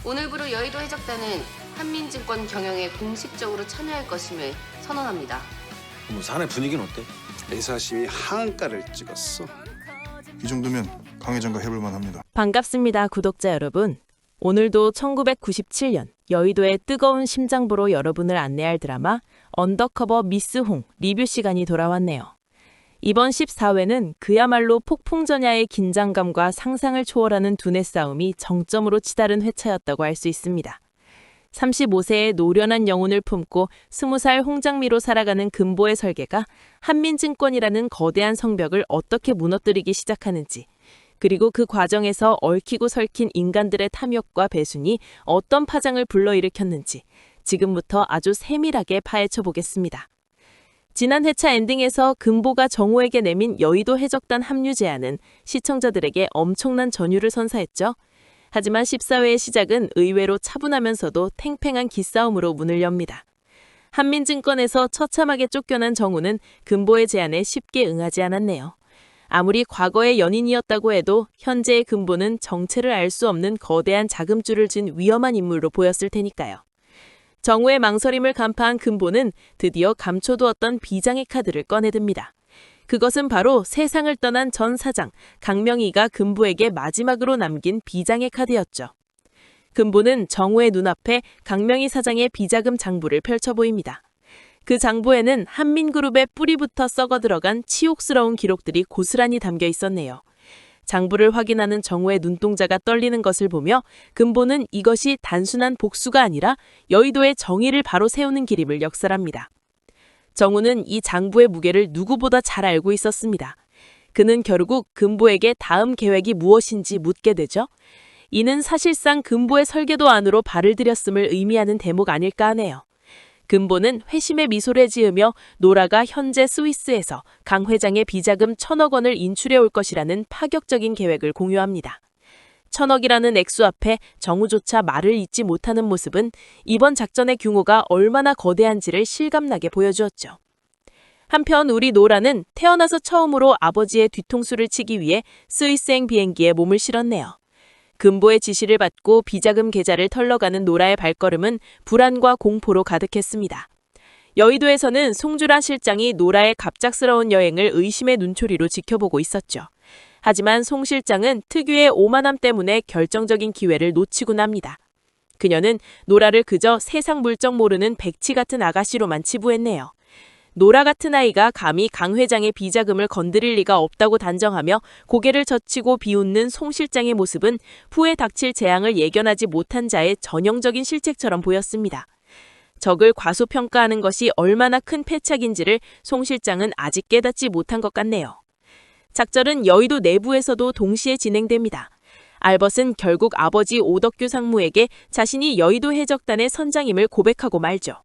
오늘부로 여의도 해적단은 한민증권 경영에 공식적으로 참여할 것임을 선언합니다. 사내 분위기는 어때? 애사심이 하한가를 찍었어. 이 정도면 강 회장과 해볼만 합니다. 반갑습니다, 구독자 여러분. 오늘도 1997년 여의도의 뜨거운 심장부로 여러분을 안내할 드라마 언더커버 미스 홍 리뷰 시간이 돌아왔네요. 이번 14회는 그야말로 폭풍전야의 긴장감과 상상을 초월하는 두뇌 싸움이 정점으로 치달은 회차였다고 할 수 있습니다. 35세의 노련한 영혼을 품고 20살 홍장미로 살아가는 금보의 설계가 한민증권이라는 거대한 성벽을 어떻게 무너뜨리기 시작하는지, 그리고 그 과정에서 얽히고 설킨 인간들의 탐욕과 배신이 어떤 파장을 불러일으켰는지 지금부터 아주 세밀하게 파헤쳐 보겠습니다. 지난 회차 엔딩에서 금보가 정호에게 내민 여의도 해적단 합류 제안은 시청자들에게 엄청난 전율을 선사했죠. 하지만 14회의 시작은 의외로 차분하면서도 탱팽한 기싸움으로 문을 엽니다. 한민증권에서 처참하게 쫓겨난 정우는 금보의 제안에 쉽게 응하지 않았네요. 아무리 과거의 연인이었다고 해도 현재의 금보는 정체를 알 수 없는 거대한 자금줄을 쥔 위험한 인물로 보였을 테니까요. 정우의 망설임을 간파한 금보는 드디어 감춰두었던 비장의 카드를 꺼내듭니다. 그것은 바로 세상을 떠난 전 사장 강명희가 금보에게 마지막으로 남긴 비장의 카드였죠. 금보는 정우의 눈앞에 강명희 사장의 비자금 장부를 펼쳐 보입니다. 그 장부에는 한민그룹의 뿌리부터 썩어 들어간 치욕스러운 기록들이 고스란히 담겨 있었네요. 장부를 확인하는 정우의 눈동자가 떨리는 것을 보며 금보는 이것이 단순한 복수가 아니라 여의도의 정의를 바로 세우는 길임을 역설합니다. 정우는 이 장부의 무게를 누구보다 잘 알고 있었습니다. 그는 결국 금보에게 다음 계획이 무엇인지 묻게 되죠. 이는 사실상 금보의 설계도 안으로 발을 들였음을 의미하는 대목 아닐까 하네요. 금보는 회심의 미소를 지으며 노라가 현재 스위스에서 강 회장의 비자금 1,000억 원을 인출해 올 것이라는 파격적인 계획을 공유합니다. 1,000억이라는 액수 앞에 정우조차 말을 잇지 못하는 모습은 이번 작전의 규모가 얼마나 거대한지를 실감나게 보여주었죠. 한편 우리 노라는 태어나서 처음으로 아버지의 뒤통수를 치기 위해 스위스행 비행기에 몸을 실었네요. 금보의 지시를 받고 비자금 계좌를 털러가는 노라의 발걸음은 불안과 공포로 가득했습니다. 여의도에서는 송주라 실장이 노라의 갑작스러운 여행을 의심의 눈초리로 지켜보고 있었죠. 하지만 송 실장은 특유의 오만함 때문에 결정적인 기회를 놓치곤 합니다. 그녀는 노라를 그저 세상 물정 모르는 백치 같은 아가씨로만 치부했네요. 노라 같은 아이가 감히 강 회장의 비자금을 건드릴 리가 없다고 단정하며 고개를 젖히고 비웃는 송 실장의 모습은 후에 닥칠 재앙을 예견하지 못한 자의 전형적인 실책처럼 보였습니다. 적을 과소평가하는 것이 얼마나 큰 패착인지를 송 실장은 아직 깨닫지 못한 것 같네요. 작전은 여의도 내부에서도 동시에 진행됩니다. 알벗은 결국 아버지 오덕규 상무에게 자신이 여의도 해적단의 선장임을 고백하고 말죠.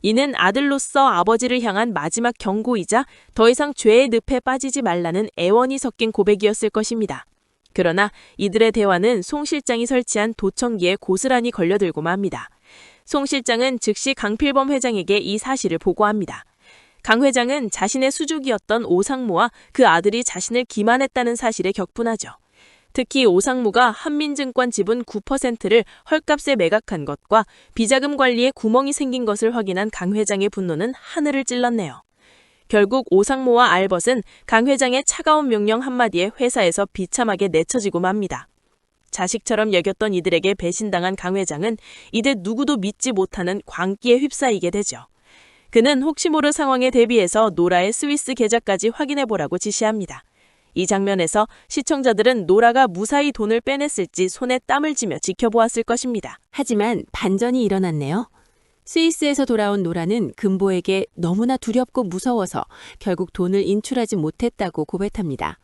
이는 아들로서 아버지를 향한 마지막 경고이자 더 이상 죄의 늪에 빠지지 말라는 애원이 섞인 고백이었을 것입니다. 그러나 이들의 대화는 송 실장이 설치한 도청기에 고스란히 걸려들고 맙니다. 송 실장은 즉시 강필범 회장에게 이 사실을 보고합니다. 강 회장은 자신의 수족이었던 오상무와 그 아들이 자신을 기만했다는 사실에 격분하죠. 특히 오상무가 한민증권 지분 9%를 헐값에 매각한 것과 비자금 관리에 구멍이 생긴 것을 확인한 강 회장의 분노는 하늘을 찔렀네요. 결국 오상무와 알벗은 강 회장의 차가운 명령 한마디에 회사에서 비참하게 내쳐지고 맙니다. 자식처럼 여겼던 이들에게 배신당한 강 회장은 이제 누구도 믿지 못하는 광기에 휩싸이게 되죠. 그는 혹시 모를 상황에 대비해서 노라의 스위스 계좌까지 확인해보라고 지시합니다. 이 장면에서 시청자들은 노라가 무사히 돈을 빼냈을지 손에 땀을 쥐며 지켜보았을 것입니다. 하지만 반전이 일어났네요. 스위스에서 돌아온 노라는 금보에게 너무나 두렵고 무서워서 결국 돈을 인출하지 못했다고 고백합니다.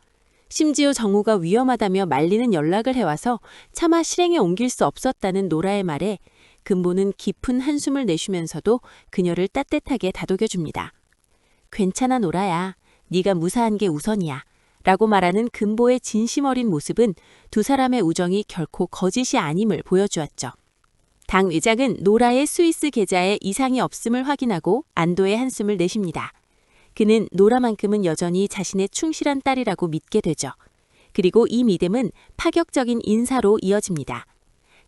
심지어 정우가 위험하다며 말리는 연락을 해와서 차마 실행에 옮길 수 없었다는 노라의 말에 금보는 깊은 한숨을 내쉬면서도 그녀를 따뜻하게 다독여줍니다. 괜찮아 노라야. 네가 무사한 게 우선이야. 라고 말하는 금보의 진심 어린 모습은 두 사람의 우정이 결코 거짓이 아님을 보여주었죠. 당 의장은 노라의 스위스 계좌에 이상이 없음을 확인하고 안도의 한숨을 내쉽니다. 그는 노라만큼은 여전히 자신의 충실한 딸이라고 믿게 되죠. 그리고 이 믿음은 파격적인 인사로 이어집니다.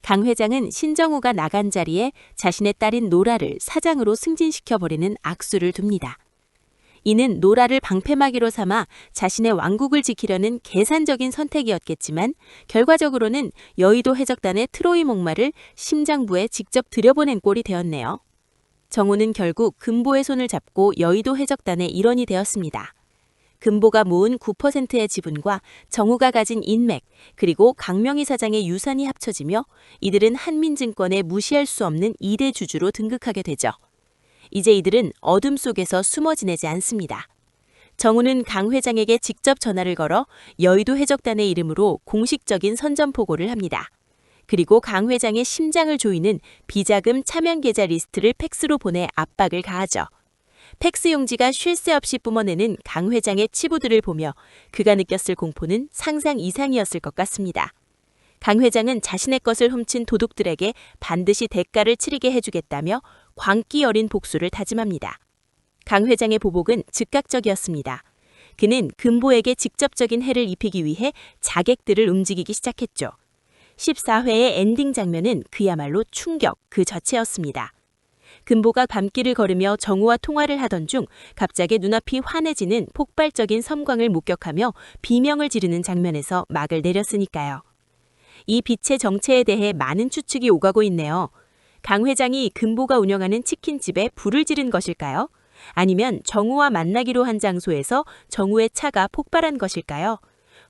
강 회장은 신정우가 나간 자리에 자신의 딸인 노라를 사장으로 승진시켜버리는 악수를 둡니다. 이는 노라를 방패막이로 삼아 자신의 왕국을 지키려는 계산적인 선택이었겠지만 결과적으로는 여의도 해적단의 트로이 목마를 심장부에 직접 들여보낸 꼴이 되었네요. 정우는 결국 금보의 손을 잡고 여의도 해적단의 일원이 되었습니다. 금보가 모은 9%의 지분과 정우가 가진 인맥, 그리고 강명희 사장의 유산이 합쳐지며 이들은 한민증권의 무시할 수 없는 2대 주주로 등극하게 되죠. 이제 이들은 어둠 속에서 숨어 지내지 않습니다. 정우는 강 회장에게 직접 전화를 걸어 여의도 해적단의 이름으로 공식적인 선전포고를 합니다. 그리고 강 회장의 심장을 조이는 비자금 차명 계좌 리스트를 팩스로 보내 압박을 가하죠. 팩스 용지가 쉴 새 없이 뿜어내는 강 회장의 치부들을 보며 그가 느꼈을 공포는 상상 이상이었을 것 같습니다. 강 회장은 자신의 것을 훔친 도둑들에게 반드시 대가를 치르게 해주겠다며 광기 어린 복수를 다짐합니다. 강 회장의 보복은 즉각적이었습니다. 그는 금보에게 직접적인 해를 입히기 위해 자객들을 움직이기 시작했죠. 14회의 엔딩 장면은 그야말로 충격 그 자체였습니다. 금보가 밤길을 걸으며 정우와 통화를 하던 중 갑자기 눈앞이 환해지는 폭발적인 섬광을 목격하며 비명을 지르는 장면에서 막을 내렸으니까요. 이 빛의 정체에 대해 많은 추측이 오가고 있네요. 강 회장이 금보가 운영하는 치킨집에 불을 지른 것일까요? 아니면 정우와 만나기로 한 장소에서 정우의 차가 폭발한 것일까요?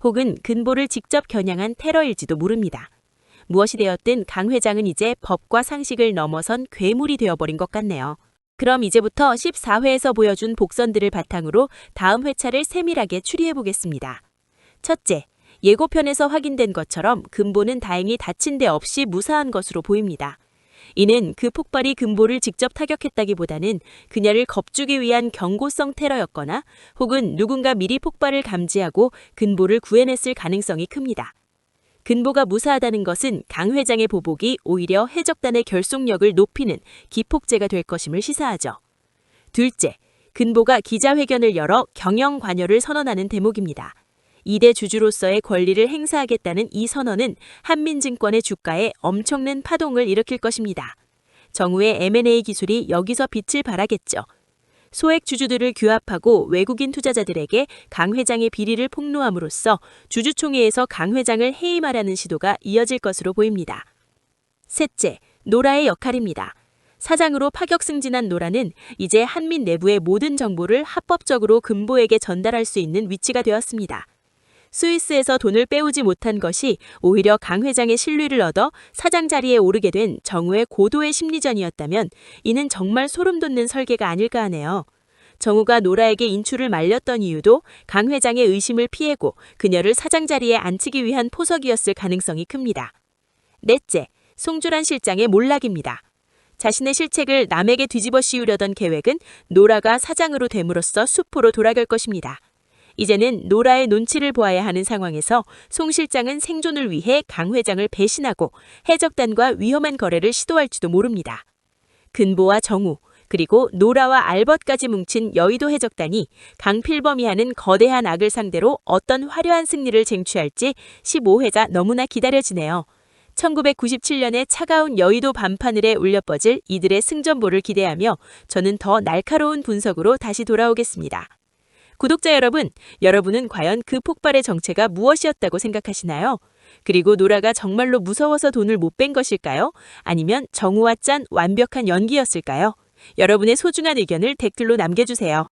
혹은 금보를 직접 겨냥한 테러일지도 모릅니다. 무엇이 되었든 강 회장은 이제 법과 상식을 넘어선 괴물이 되어버린 것 같네요. 그럼 이제부터 14회에서 보여준 복선들을 바탕으로 다음 회차를 세밀하게 추리해보겠습니다. 첫째, 예고편에서 확인된 것처럼 금보는 다행히 다친 데 없이 무사한 것으로 보입니다. 이는 그 폭발이 금보를 직접 타격했다기보다는 그녀를 겁주기 위한 경고성 테러였거나 혹은 누군가 미리 폭발을 감지하고 금보를 구해냈을 가능성이 큽니다. 금보가 무사하다는 것은 강 회장의 보복이 오히려 해적단의 결속력을 높이는 기폭제가 될 것임을 시사하죠. 둘째, 금보가 기자회견을 열어 경영 관여를 선언하는 대목입니다. 2대 주주로서의 권리를 행사하겠다는 이 선언은 한민증권의 주가에 엄청난 파동을 일으킬 것입니다. 정우의 M&A 기술이 여기서 빛을 발하겠죠. 소액 주주들을 규합하고 외국인 투자자들에게 강 회장의 비리를 폭로함으로써 주주총회에서 강 회장을 해임하려는 시도가 이어질 것으로 보입니다. 셋째, 노라의 역할입니다. 사장으로 파격 승진한 노라는 이제 한민 내부의 모든 정보를 합법적으로 금보에게 전달할 수 있는 위치가 되었습니다. 스위스에서 돈을 빼오지 못한 것이 오히려 강 회장의 신뢰를 얻어 사장 자리에 오르게 된 정우의 고도의 심리전이었다면 이는 정말 소름 돋는 설계가 아닐까 하네요. 정우가 노라에게 인출을 말렸던 이유도 강 회장의 의심을 피하고 그녀를 사장 자리에 앉히기 위한 포석이었을 가능성이 큽니다. 넷째, 송주란 실장의 몰락입니다. 자신의 실책을 남에게 뒤집어 씌우려던 계획은 노라가 사장으로 됨으로써 수포로 돌아갈 것입니다. 이제는 노라의 눈치를 보아야 하는 상황에서 송 실장은 생존을 위해 강 회장을 배신하고 해적단과 위험한 거래를 시도할지도 모릅니다. 근보와 정우, 그리고 노라와 알벗까지 뭉친 여의도 해적단이 강필범이 하는 거대한 악을 상대로 어떤 화려한 승리를 쟁취할지 15회가 너무나 기다려지네요. 1997년의 차가운 여의도 밤하늘에 울려 뻗을 이들의 승전보를 기대하며 저는 더 날카로운 분석으로 다시 돌아오겠습니다. 구독자 여러분, 여러분은 과연 그 폭발의 정체가 무엇이었다고 생각하시나요? 그리고 노라가 정말로 무서워서 돈을 못 뺀 것일까요? 아니면 정우와 짠 완벽한 연기였을까요? 여러분의 소중한 의견을 댓글로 남겨주세요.